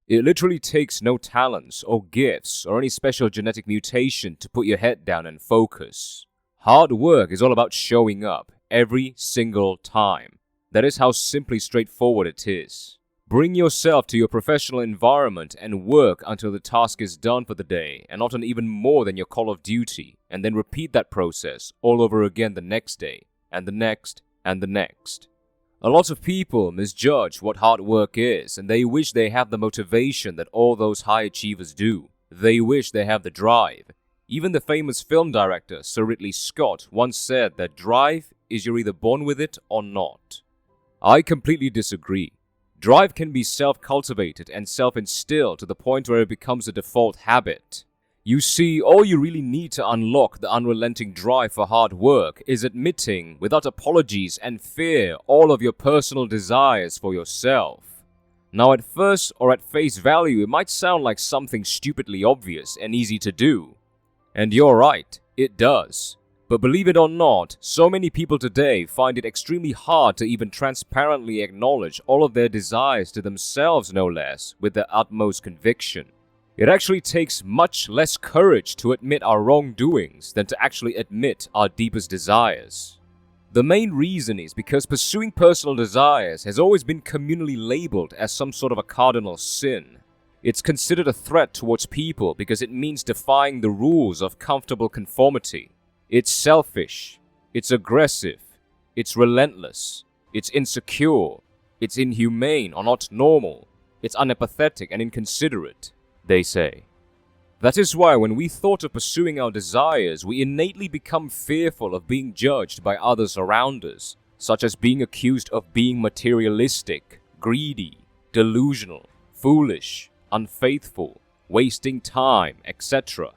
It literally takes no talents or gifts or any special genetic mutation to put your head down and focus. Hard work is all about showing up every single time. That is how simply straightforward it is. Bring yourself to your professional environment and work until the task is done for the day and not on even more than your call of duty, and then repeat that process all over again the next day, and the next, and the next. A lot of people misjudge what hard work is, and they wish they have the motivation that all those high achievers do. They wish they have the drive. Even the famous film director Sir Ridley Scott once said that drive is you're either born with it or not. I completely disagree. Drive can be self-cultivated and self-instilled to the point where it becomes a default habit. You see, all you really need to unlock the unrelenting drive for hard work is admitting, without apologies and fear, all of your personal desires for yourself. Now, at first or at face value, it might sound like something stupidly obvious and easy to do. And you're right, it does. But believe it or not, so many people today find it extremely hard to even transparently acknowledge all of their desires to themselves, no less, with their utmost conviction. It actually takes much less courage to admit our wrongdoings than to actually admit our deepest desires. The main reason is because pursuing personal desires has always been communally labeled as some sort of a cardinal sin. It's considered a threat towards people because it means defying the rules of comfortable conformity. It's selfish, it's aggressive, it's relentless, it's insecure, it's inhumane or not normal, it's unempathetic and inconsiderate, they say. That is why when we thought of pursuing our desires, we innately become fearful of being judged by others around us, such as being accused of being materialistic, greedy, delusional, foolish, unfaithful, wasting time, etc.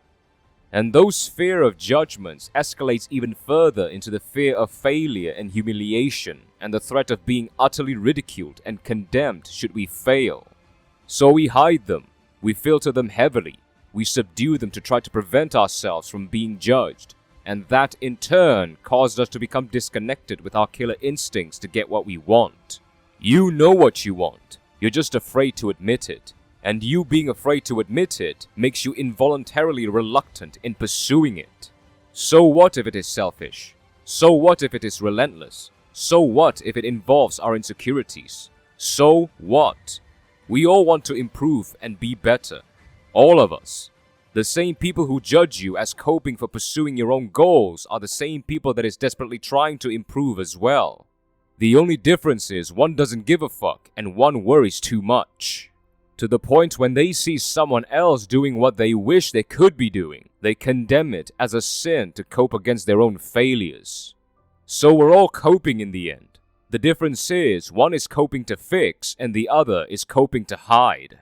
And those fear of judgments escalates even further into the fear of failure and humiliation and the threat of being utterly ridiculed and condemned should we fail. So we hide them, we filter them heavily, we subdue them to try to prevent ourselves from being judged, and that in turn caused us to become disconnected with our killer instincts to get what we want. You know what you want, you're just afraid to admit it. And you being afraid to admit it makes you involuntarily reluctant in pursuing it. So what if it is selfish? So what if it is relentless? So what if it involves our insecurities? So what? We all want to improve and be better. All of us. The same people who judge you as coping for pursuing your own goals are the same people that is desperately trying to improve as well. The only difference is one doesn't give a fuck and one worries too much. To the point when they see someone else doing what they wish they could be doing, they condemn it as a sin to cope against their own failures. So we're all coping in the end. The difference is one is coping to fix and the other is coping to hide.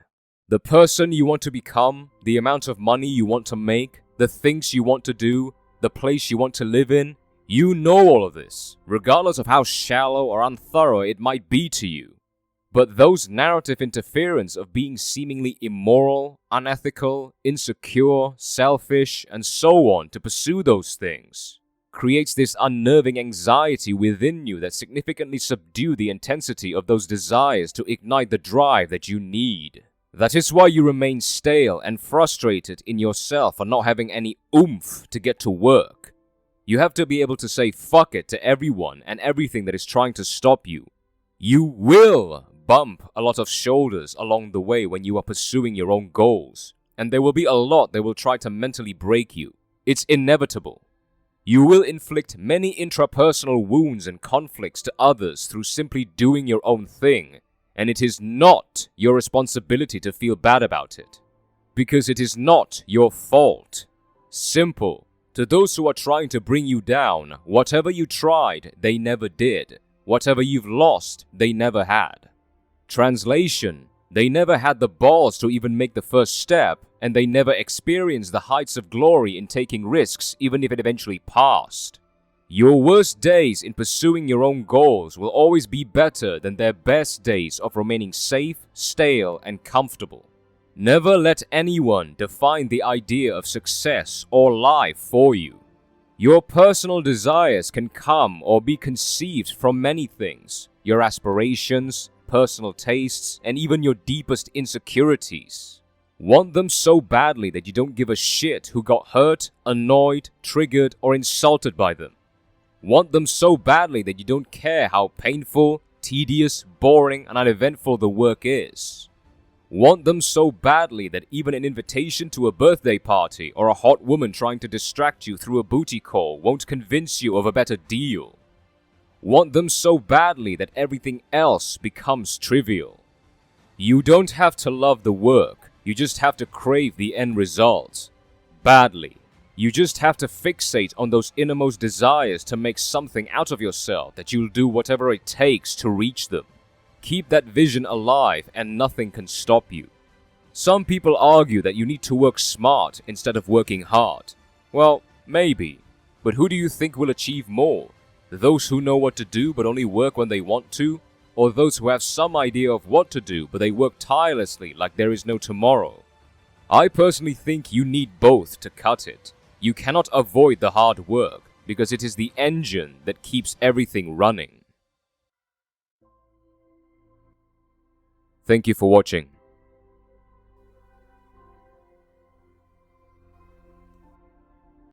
The person you want to become, the amount of money you want to make, the things you want to do, the place you want to live in, you know all of this, regardless of how shallow or unthorough it might be to you. But those narrative interference of being seemingly immoral, unethical, insecure, selfish, and so on to pursue those things creates this unnerving anxiety within you that significantly subdue the intensity of those desires to ignite the drive that you need. That is why you remain stale and frustrated in yourself for not having any oomph to get to work. You have to be able to say fuck it to everyone and everything that is trying to stop you. You will bump a lot of shoulders along the way when you are pursuing your own goals, and there will be a lot that will try to mentally break you. It's inevitable. You will inflict many intrapersonal wounds and conflicts to others through simply doing your own thing, and it is not your responsibility to feel bad about it, because it is not your fault. Simple. To those who are trying to bring you down, whatever you tried, they never did. Whatever you've lost, they never had. Translation, they never had the balls to even make the first step, and they never experienced the heights of glory in taking risks even if it eventually passed. Your worst days in pursuing your own goals will always be better than their best days of remaining safe, stale, and comfortable. Never let anyone define the idea of success or life for you. Your personal desires can come or be conceived from many things: your aspirations, personal tastes, and even your deepest insecurities. Want them so badly that you don't give a shit who got hurt, annoyed, triggered, or insulted by them. Want them so badly that you don't care how painful, tedious, boring, and uneventful the work is. Want them so badly that even an invitation to a birthday party or a hot woman trying to distract you through a booty call won't convince you of a better deal. Want them so badly that everything else becomes trivial. You don't have to love the work, you just have to crave the end result. Badly. You just have to fixate on those innermost desires to make something out of yourself that you'll do whatever it takes to reach them. Keep that vision alive and nothing can stop you. Some people argue that you need to work smart instead of working hard. Well, maybe. But who do you think will achieve more? Those who know what to do but only work when they want to? Or those who have some idea of what to do but they work tirelessly like there is no tomorrow? I personally think you need both to cut it. You cannot avoid the hard work because it is the engine that keeps everything running. Thank you for watching.